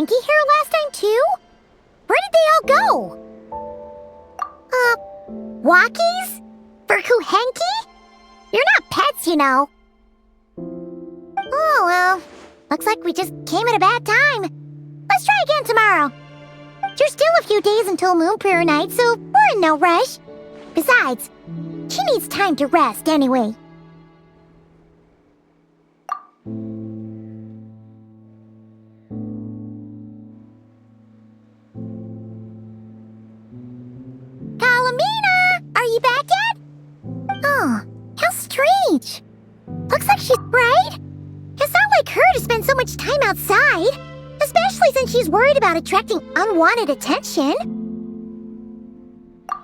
Hanky here last time too? Where did they all go? Walkies? For Hanky? You're not pets, you know. Oh, well, looks like we just came at a bad time. Let's try again tomorrow. There's still a few days until Moon Prayer Night, so we're in no rush. Besides, she needs time to rest anyway. Columbina! Are you back yet? Oh, how strange. Looks like she's right. It's not like her to spend so much time outside, especially since she's worried about attracting unwanted attention.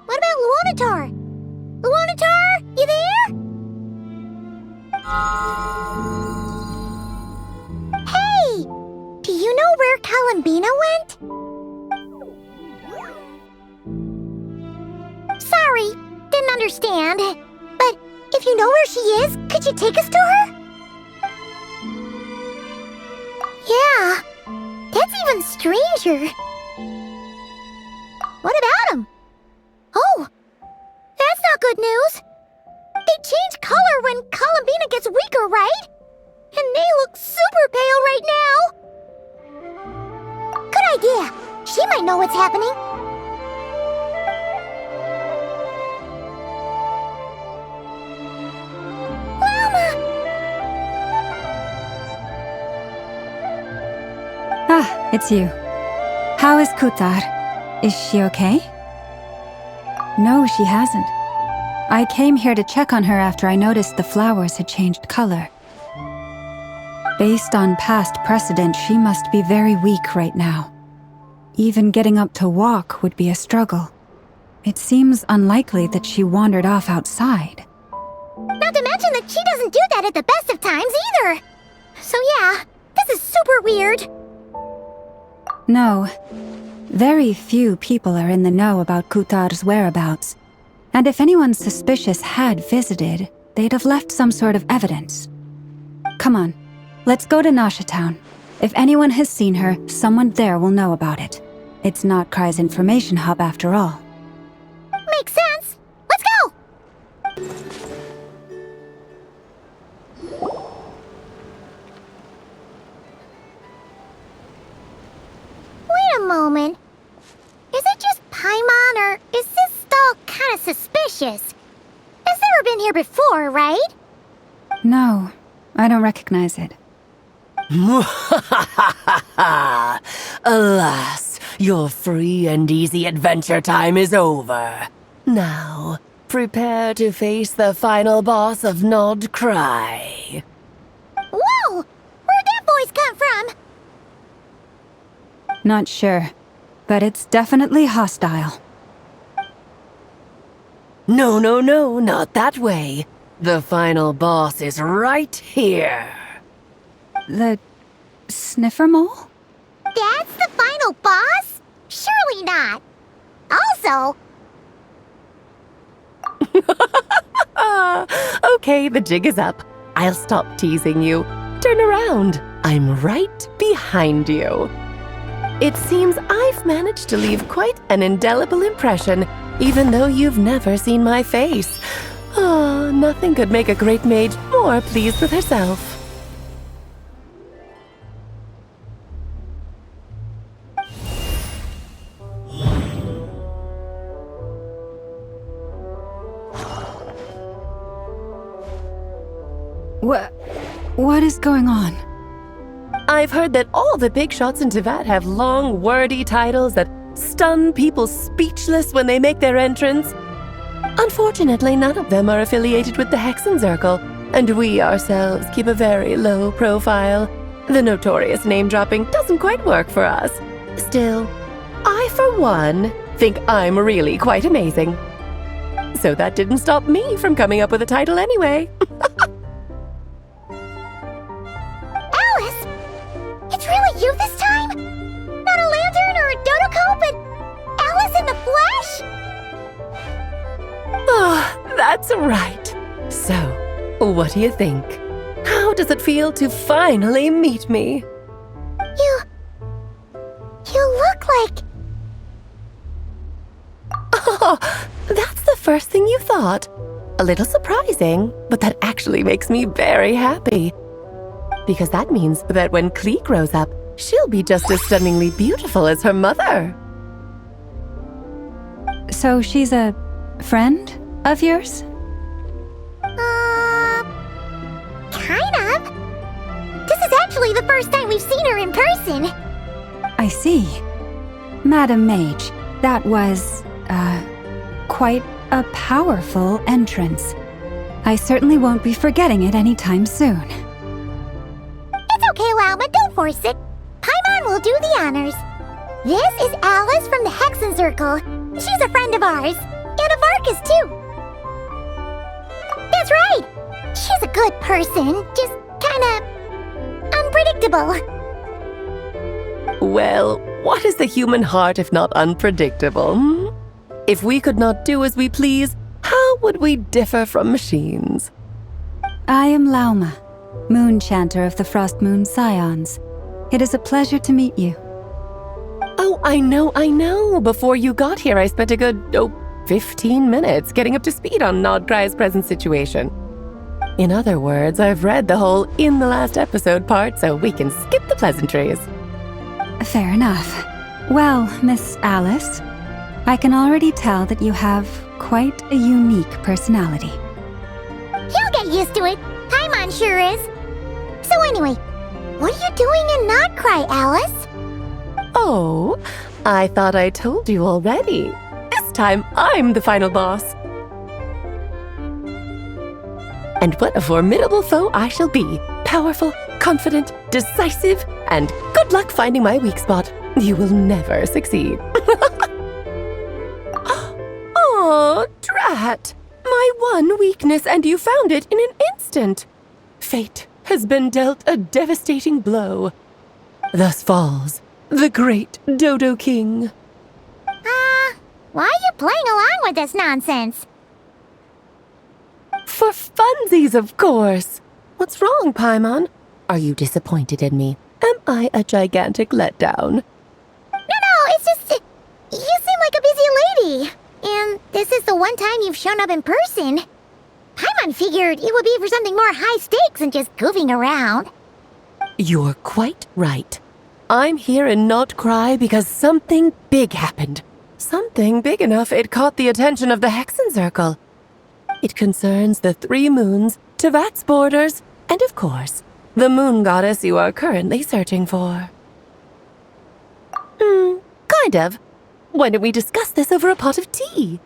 What about Luonatar? Luonatar, you there? Hey! Do you know where Columbina went? Sorry, didn't understand. But if you know where she is, could you take us to her? Yeah, that's even stranger. What about him? Oh, that's not good news. They change color when Columbina gets weaker, right? And they look super pale right now. Good idea. She might know what's happening. Ah, it's you. How is Kutar? Is she okay? No, she hasn't. I came here to check on her after I noticed the flowers had changed color. Based on past precedent, she must be very weak right now. Even getting up to walk would be a struggle. It seems unlikely that she wandered off outside. Not to mention that she doesn't do that at the best of times either. So yeah, this is super weird. No. Very few people are in the know about Kutar's whereabouts. And if anyone suspicious had visited, they'd have left some sort of evidence. Come on, let's go to Nasha Town. If anyone has seen her, someone there will know about it. It's not Krai's information hub after all. Makes sense. Let's go! Wait a moment. Is it just Paimon, or is this stall kind of suspicious? It's never been here before, right? No, I don't recognize it. Alas, your free and easy adventure time is over. Now, prepare to face the final boss of Nod Cry. Whoa! Where'd that voice come from? Not sure, but it's definitely hostile. No, not that way. The final boss is right here. The sniffer mole? That's the final boss? Surely not. Also... Okay, the jig is up. I'll stop teasing you. Turn around. I'm right behind you. It seems I've managed to leave quite an indelible impression, even though you've never seen my face. Oh, nothing could make a great mage more pleased with herself. What is going on? I've heard that all the big shots in Teyvat have long, wordy titles that stun people speechless when they make their entrance. Unfortunately, none of them are affiliated with the Hexen Circle, and we ourselves keep a very low profile. The notorious name-dropping doesn't quite work for us. Still, I, for one, think I'm really quite amazing. So that didn't stop me from coming up with a title anyway. Alice! It's really you this time? Not a lantern or a dodo but Alice in the flesh? Oh, that's right. So, what do you think? How does it feel to finally meet me? Oh, that's the first thing you thought. A little surprising, but that actually makes me very happy. Because that means that when Klee grows up, she'll be just as stunningly beautiful as her mother. So she's a friend of yours? Kind of. This is actually the first time we've seen her in person. I see. Madam Mage, that was, quite a powerful entrance. I certainly won't be forgetting it anytime soon. It's okay, Lauma, don't force it. Paimon will do the honors. This is Alice from the Hexen Circle. She's a friend of ours. And of Arcus, too. That's right. She's a good person, just kinda unpredictable. Well, what is the human heart if not unpredictable? If we could not do as we please, how would we differ from machines? I am Lauma, Moon Chanter of the Frost Moon Scions. It is a pleasure to meet you. Oh, I know. Before you got here, I spent a good, 15 minutes getting up to speed on Nodcry's present situation. In other words, I've read the whole in the last episode part, so we can skip the pleasantries. Fair enough. Well, Miss Alice, I can already tell that you have quite a unique personality. You'll get used to it. Paimon sure is. So anyway, what are you doing in Nodcry, Alice? Oh, I thought I told you already. This time, I'm the final boss. And what a formidable foe I shall be. Powerful, confident, decisive, and good luck finding my weak spot. You will never succeed. Oh, drat! My one weakness, and you found it in an instant. Fate has been dealt a devastating blow. Thus falls the great Dodo King. Why are you playing along with this nonsense? For funsies, of course. What's wrong, Paimon? Are you disappointed in me? Am I a gigantic letdown? No, it's just... You seem like a busy lady. And this is the one time you've shown up in person. Paimon figured it would be for something more high stakes than just goofing around. You're quite right. I'm here in Nodcry because something big happened. Something big enough it caught the attention of the Hexen Circle. It concerns the 3 moons, Tevat's borders, and of course, the moon goddess you are currently searching for. Kind of. Why don't we discuss this over a pot of tea?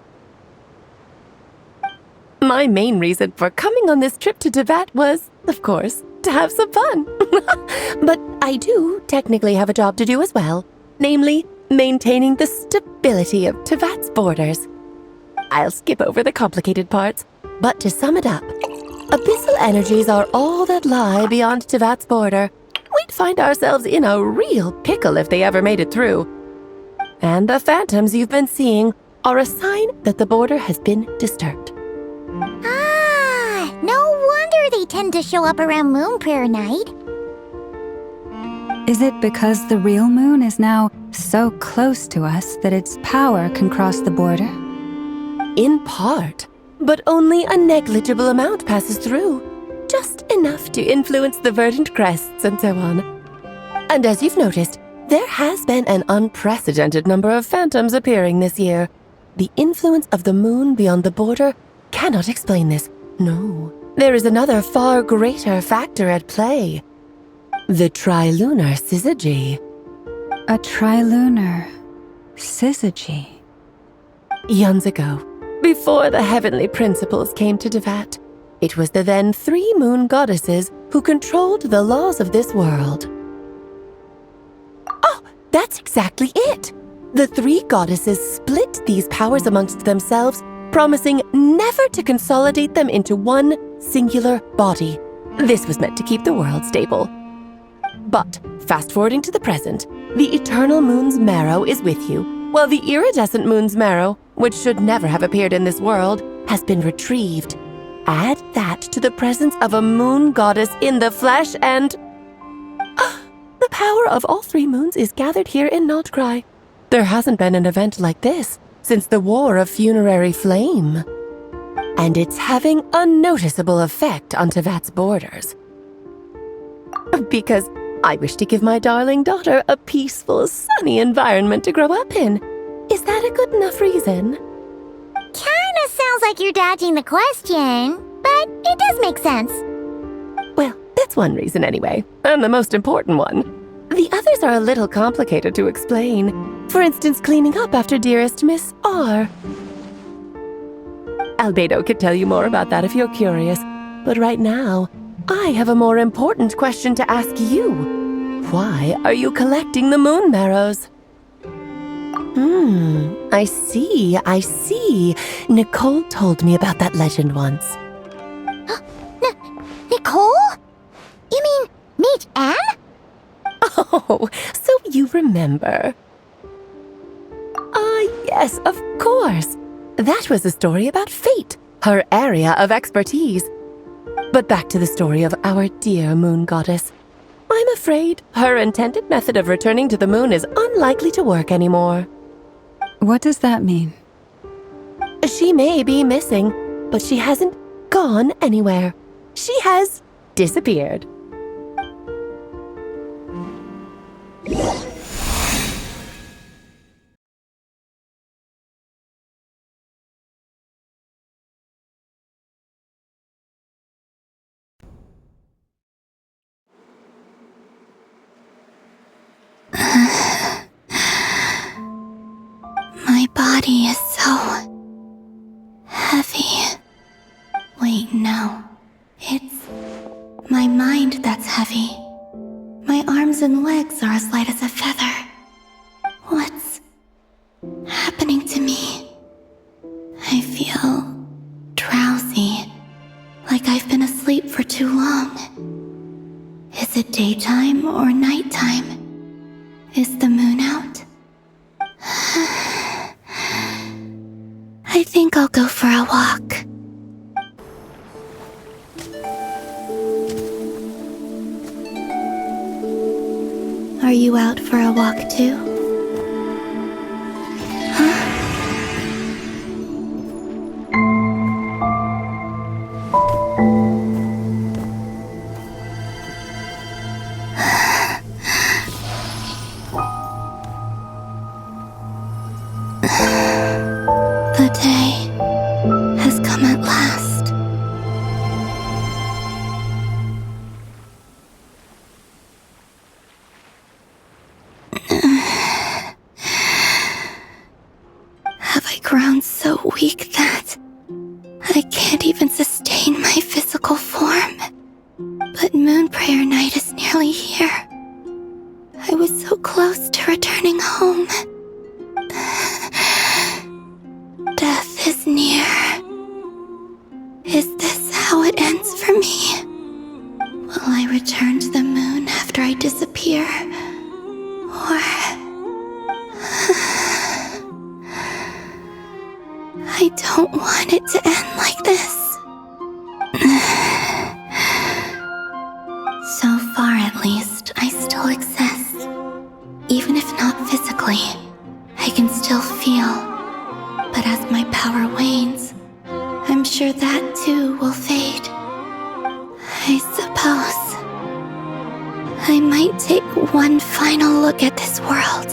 My main reason for coming on this trip to Tevat was, of course, to have some fun. But I do technically have a job to do as well, namely, maintaining the stability of Tevat's borders. I'll skip over the complicated parts, but to sum it up, abyssal energies are all that lie beyond Tevat's border. We'd find ourselves in a real pickle if they ever made it through. And the phantoms you've been seeing are a sign that the border has been disturbed. No wonder they tend to show up around Moon Prayer Night. Is it because the real moon is now so close to us that its power can cross the border? In part, but only a negligible amount passes through. Just enough to influence the verdant crests and so on. And as you've noticed, there has been an unprecedented number of phantoms appearing this year. The influence of the moon beyond the border cannot explain this. No, there is another far greater factor at play. The trilunar syzygy. A trilunar syzygy. Eons ago, before the heavenly principles came to Tevat, it was the then 3 moon goddesses who controlled the laws of this world. Oh, that's exactly it! The 3 goddesses split these powers amongst themselves, promising never to consolidate them into one singular body. This was meant to keep the world stable. But, fast-forwarding to the present, the eternal moon's marrow is with you, while the iridescent moon's marrow, which should never have appeared in this world, has been retrieved. Add that to the presence of a moon goddess in the flesh and... the power of all 3 moons is gathered here in Nodcry. There hasn't been an event like this since the War of Funerary Flame. And it's having a noticeable effect on Tevat's borders. Because I wish to give my darling daughter a peaceful, sunny environment to grow up in. Is that a good enough reason? Kinda sounds like you're dodging the question, but it does make sense. Well, that's one reason anyway, and the most important one. The others are a little complicated to explain. For instance, cleaning up after dearest Miss R. Albedo could tell you more about that if you're curious, but right now, I have a more important question to ask you. Why are you collecting the moon marrows? I see. Nicole told me about that legend once. Nicole? You mean meet Anne? Oh, so you remember. Ah, yes, of course. That was a story about fate, her area of expertise. But back to the story of our dear moon goddess. I'm afraid her intended method of returning to the moon is unlikely to work anymore. What does that mean? She may be missing, but she hasn't gone anywhere. She has disappeared. My body is so heavy. Wait, no. It's my mind that's heavy. My arms and legs are as light as a feather. What's happening to me? I feel drowsy, like I've been asleep for too long. Is it daytime or nighttime? Is the moon out? I think I'll go for a walk. Are you out for a walk too? The day has come at last. Have I grown so weak that I can't even sustain my physical form? But Moon Prayer Night is nearly here. I was so close to returning home. Death is near. Is this how it ends for me? Will I return to the moon after I disappear? Or... I don't want it to end like this. So far, at least, I still exist. Even if not physically, I can still feel. But as my power wanes, I'm sure that too will fade. I suppose I might take one final look at this world.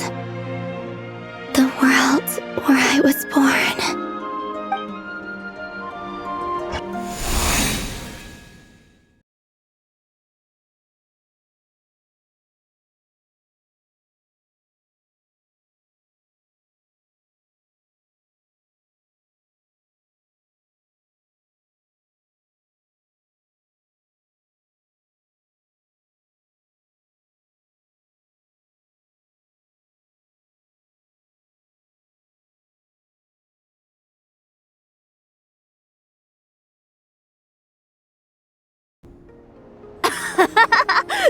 The world where I was born.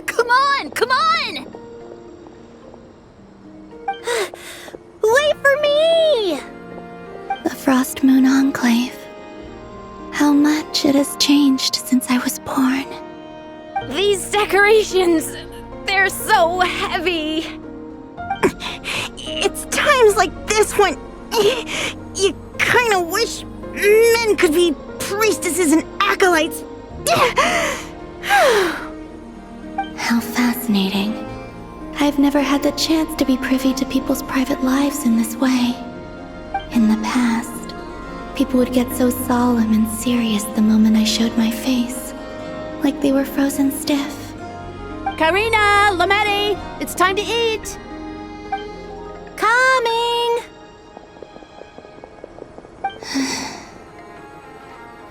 Come on! Come on! Wait for me! The Frost Moon Enclave. How much it has changed since I was born. These decorations, they're so heavy. It's times like this when You kinda wish men could be priestesses and acolytes. How fascinating. I've never had the chance to be privy to people's private lives in this way. In the past, people would get so solemn and serious the moment I showed my face, like they were frozen stiff. Karina, Lametti, it's time to eat. Coming!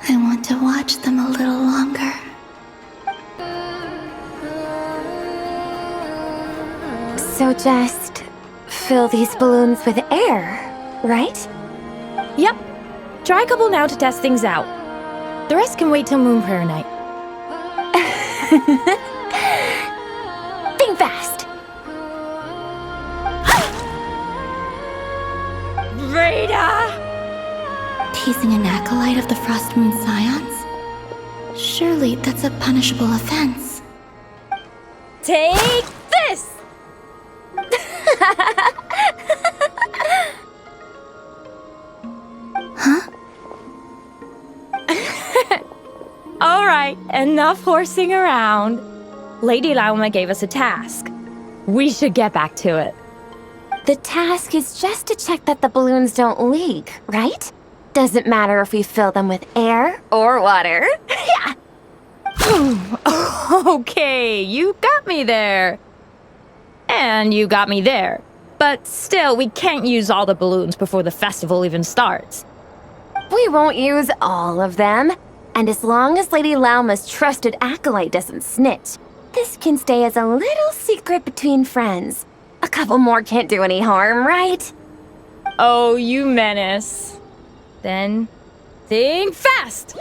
I want to watch them a little longer. So just fill these balloons with air, right? Yep. Try a couple now to test things out. The rest can wait till Moon Prayer night. Think fast. Rita! Teasing an acolyte of the Frost Moon Scions? Surely that's a punishable offense. Take this! Huh? All right, enough horsing around. Lady Lauma gave us a task. We should get back to it. The task is just to check that the balloons don't leak, right? Doesn't matter if we fill them with air or water. Yeah. Okay, you got me there. And you got me there. But still, we can't use all the balloons before the festival even starts. We won't use all of them. And as long as Lady Lauma's trusted acolyte doesn't snitch, this can stay as a little secret between friends. A couple more can't do any harm, right? Oh, you menace. Then, think fast!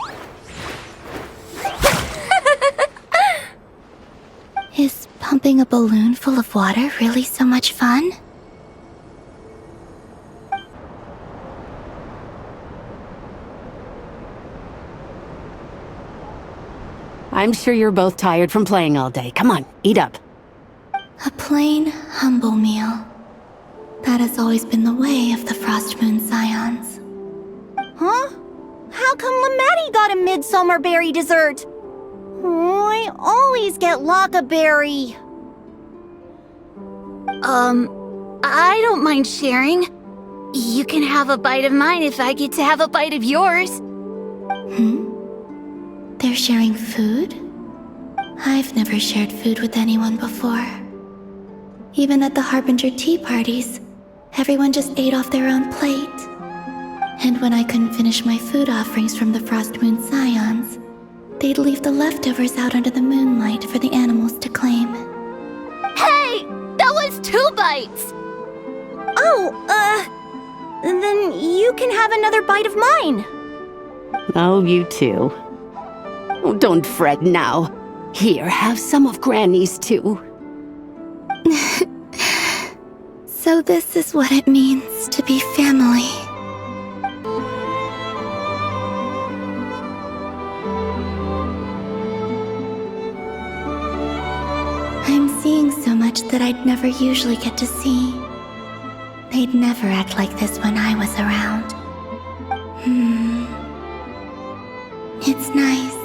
Is pumping a balloon full of water really so much fun? I'm sure you're both tired from playing all day. Come on, eat up. A plain, humble meal. That has always been the way of the Frost Moon Scions. Huh? How come Lametti got a midsummer berry dessert? I always get Lockaberry. I don't mind sharing. You can have a bite of mine if I get to have a bite of yours. They're sharing food? I've never shared food with anyone before. Even at the Harbinger tea parties, everyone just ate off their own plate. And when I couldn't finish my food offerings from the Frost Moon Scions, they'd leave the leftovers out under the moonlight for the animals to claim. Hey! That was 2 bites! Then you can have another bite of mine. Oh, you too. Oh, don't fret now. Here, have some of Granny's too. So this is what it means to be family. I'm seeing so much that I'd never usually get to see. They'd never act like this when I was around. It's nice,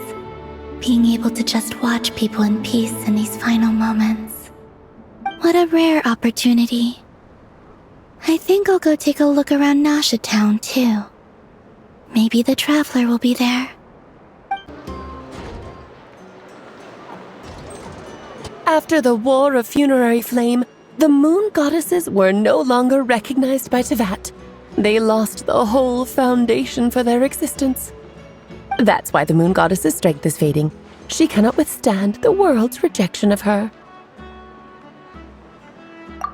being able to just watch people in peace in these final moments. What a rare opportunity. I think I'll go take a look around Nasha Town, too. Maybe the Traveler will be there. After the War of Funerary Flame, the Moon Goddesses were no longer recognized by Tevat. They lost the whole foundation for their existence. That's why the Moon Goddess's strength is fading. She cannot withstand the world's rejection of her.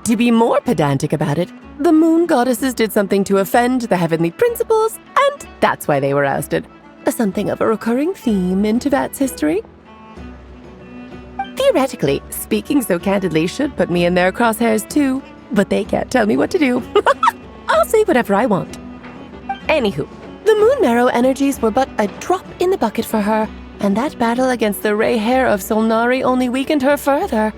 To be more pedantic about it, the Moon Goddesses did something to offend the heavenly principles, and that's why they were ousted. Something of a recurring theme in Tevat's history. Theoretically, speaking so candidly should put me in their crosshairs too, but they can't tell me what to do. I'll say whatever I want. Anywho, the Moon Marrow energies were but a drop in the bucket for her, and that battle against the Ray Hair of Solnari only weakened her further.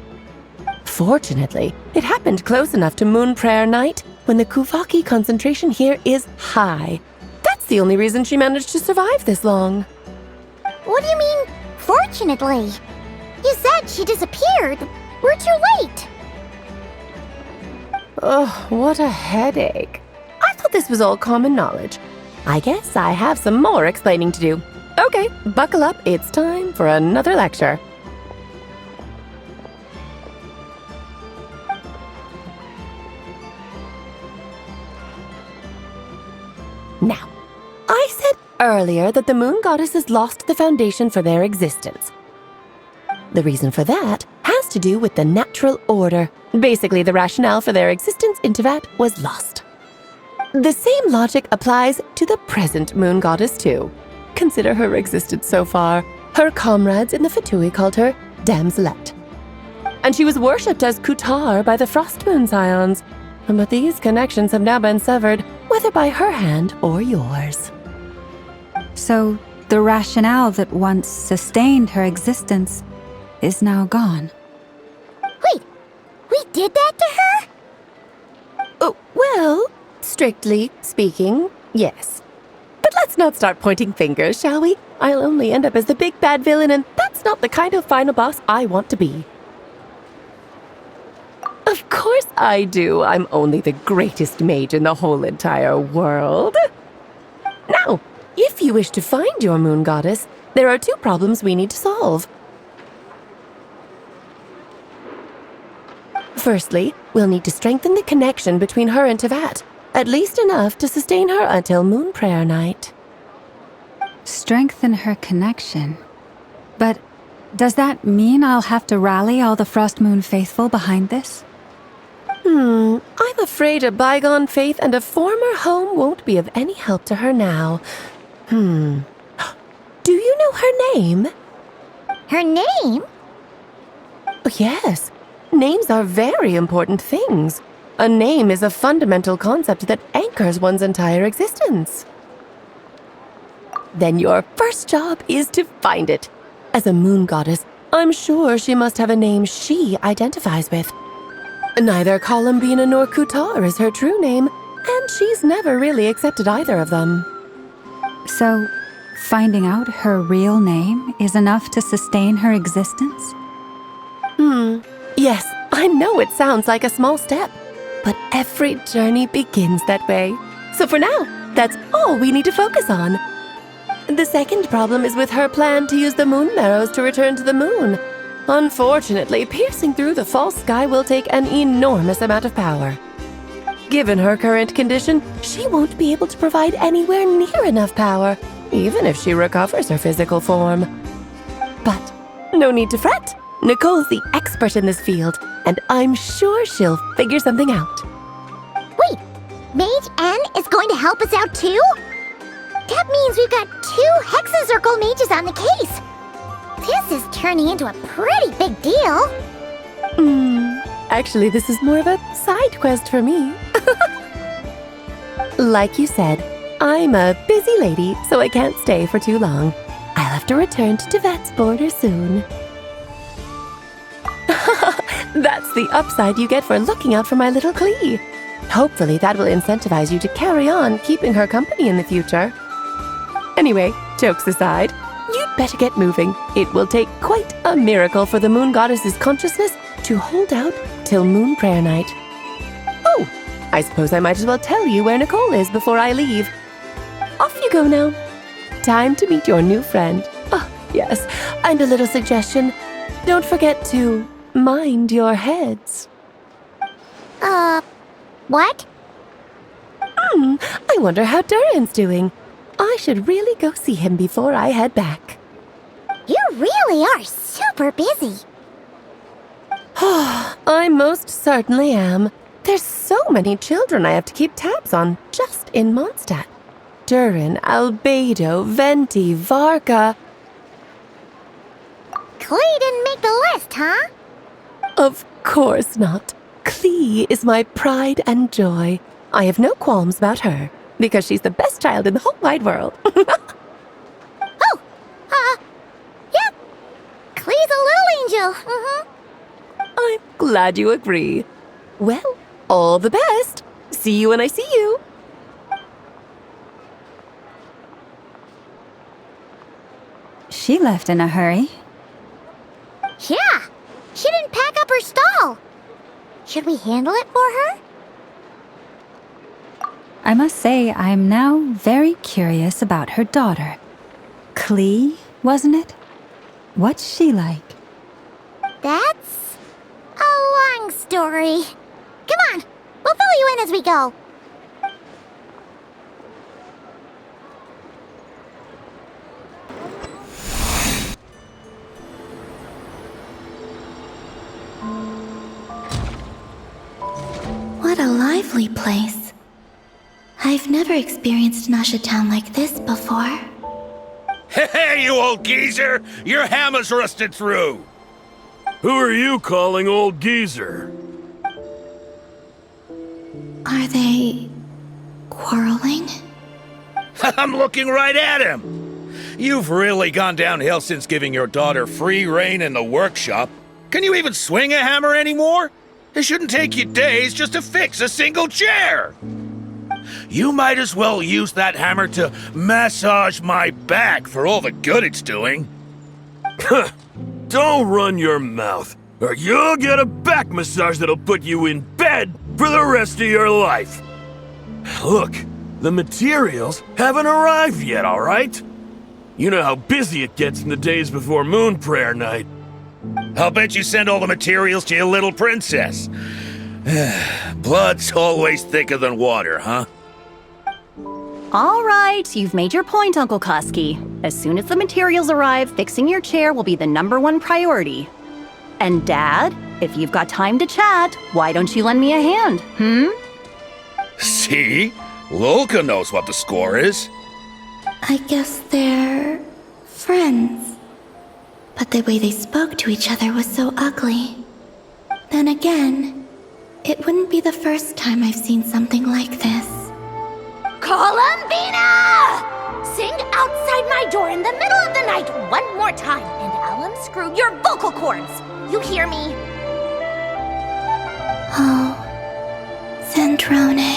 Fortunately, it happened close enough to Moon Prayer Night when the Kuvaki concentration here is high. That's the only reason she managed to survive this long. What do you mean, fortunately? You said she disappeared. We're too late. Oh, what a headache. I thought this was all common knowledge. I guess I have some more explaining to do. Okay, buckle up. It's time for another lecture. Now, I said earlier that the moon goddesses lost the foundation for their existence. The reason for that has to do with the natural order. Basically, the rationale for their existence in Tevat was lost. The same logic applies to the present moon goddess too. Consider her existence so far. Her comrades in the Fatui called her Damselette. And she was worshipped as Kutar by the Frost Moon Scions. But these connections have now been severed, whether by her hand or yours. So, the rationale that once sustained her existence is now gone. Wait, we did that to her? Oh, well, strictly speaking, yes. But let's not start pointing fingers, shall we? I'll only end up as the big bad villain, and that's not the kind of final boss I want to be. Of course I do. I'm only the greatest mage in the whole entire world. Now, if you wish to find your moon goddess, there are two problems we need to solve. Firstly, we'll need to strengthen the connection between her and Tevat, at least enough to sustain her until Moon Prayer Night. Strengthen her connection. But does that mean I'll have to rally all the Frost Moon faithful behind this? I'm afraid a bygone faith and a former home won't be of any help to her now. Do you know her name? Her name? Yes. Names are very important things. A name is a fundamental concept that anchors one's entire existence. Then your first job is to find it. As a moon goddess, I'm sure she must have a name she identifies with. Neither Columbina nor Kutar is her true name, and she's never really accepted either of them. So, finding out her real name is enough to sustain her existence? Yes, I know it sounds like a small step, but every journey begins that way. So for now, that's all we need to focus on. The second problem is with her plan to use the moon marrows to return to the moon. Unfortunately, piercing through the false sky will take an enormous amount of power. Given her current condition, she won't be able to provide anywhere near enough power, even if she recovers her physical form. But no need to fret. Nicole's the expert in this field, and I'm sure she'll figure something out. Wait, Mage N is going to help us out too? That means we've got 2 Hexacircle mages on the case. This is turning into a pretty big deal. Actually, this is more of a side quest for me. Like you said, I'm a busy lady, so I can't stay for too long. I'll have to return to Tevat's border soon. That's the upside you get for looking out for my little Klee. Hopefully that will incentivize you to carry on keeping her company in the future. Anyway, jokes aside, you'd better get moving. It will take quite a miracle for the moon goddess's consciousness to hold out till Moon Prayer Night. Oh, I suppose I might as well tell you where Nicole is before I leave. Off you go now. Time to meet your new friend. Oh, yes, and a little suggestion. Don't forget to mind your heads. What? I wonder how Durin's doing. I should really go see him before I head back. You really are super busy. I most certainly am. There's so many children I have to keep tabs on just in Mondstadt. Durin, Albedo, Venti, Varka. Klee didn't make the list, huh? Of course not. Klee is my pride and joy. I have no qualms about her, because she's the best child in the whole wide world. Yeah. Klee's a little angel. I'm glad you agree. Well, all the best. See you when I see you. She left in a hurry. Yeah, she didn't pack up her stall. Should we handle it for her? I must say, I'm now very curious about her daughter. Klee, wasn't it? What's she like? That's a long story. Come on, we'll fill you in as we go. What a lively place. I've never experienced Nasha Town like this before. Hey, you old geezer! Your hammer's rusted through! Who are you calling old geezer? Are they quarreling? I'm looking right at him! You've really gone downhill since giving your daughter free rein in the workshop. Can you even swing a hammer anymore? It shouldn't take you days just to fix a single chair! You might as well use that hammer to massage my back for all the good it's doing. Don't run your mouth, or you'll get a back massage that'll put you in bed for the rest of your life. Look, the materials haven't arrived yet, all right? You know how busy it gets in the days before Moon Prayer Night. I'll bet you send all the materials to your little princess. Blood's always thicker than water, huh? All right, you've made your point, Uncle Koski. As soon as the materials arrive, fixing your chair will be the #1 priority. And Dad, if you've got time to chat, why don't you lend me a hand, See? Lolka knows what the score is. I guess they're friends. But the way they spoke to each other was so ugly. Then again, it wouldn't be the first time I've seen something like this. Columbina! Sing outside my door in the middle of the night one more time, and I'll unscrew your vocal cords. You hear me? Oh, Zandrone.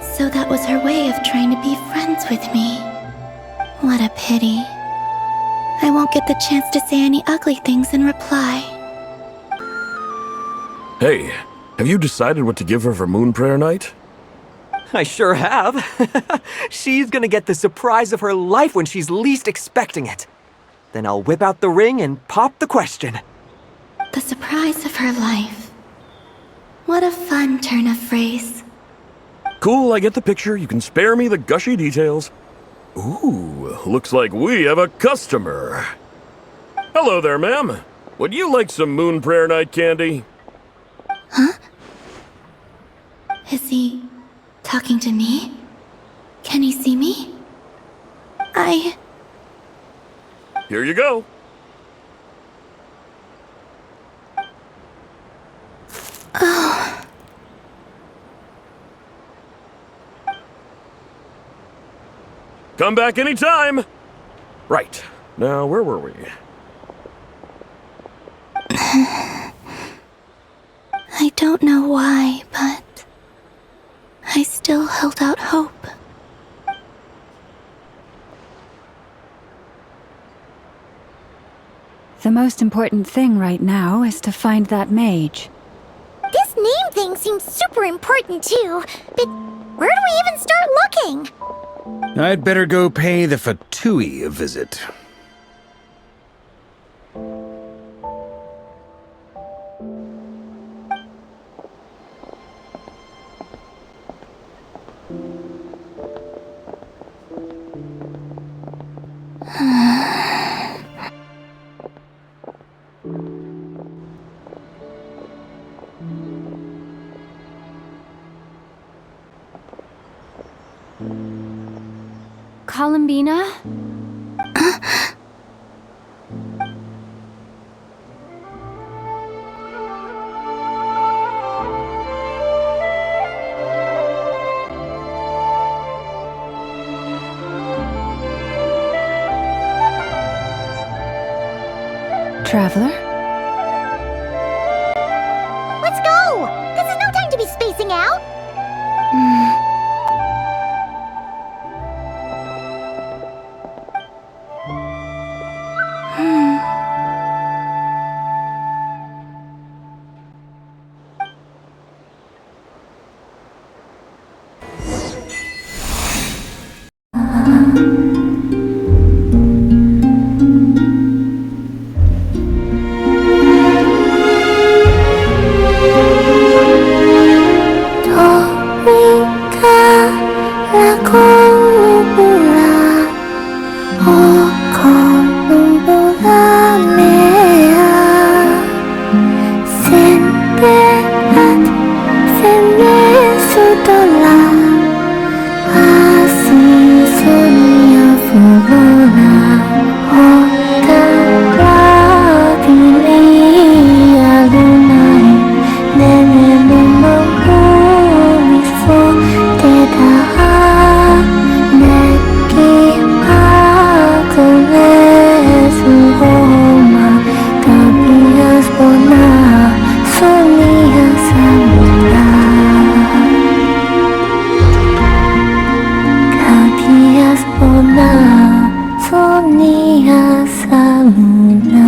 So that was her way of trying to be friends with me. What a pity. I won't get the chance to say any ugly things in reply. Hey, have you decided what to give her for Moon Prayer Night? I sure have. She's gonna get the surprise of her life when she's least expecting it. Then I'll whip out the ring and pop the question. The surprise of her life. What a fun turn of phrase. Cool, I get the picture. You can spare me the gushy details. Ooh, looks like we have a customer. Hello there, ma'am. Would you like some Moon Prayer Night candy? Huh? Is he talking to me? Can he see me? Here you go. Oh. Come back anytime. Right. Now, where were we? I don't know why, but I still held out hope. The most important thing right now is to find that mage. This name thing seems super important too, but where do we even start looking? I'd better go pay the Fatui a visit. Columbina? Traveler? Let's go! This is no time to be spacing out! 손이 아사무나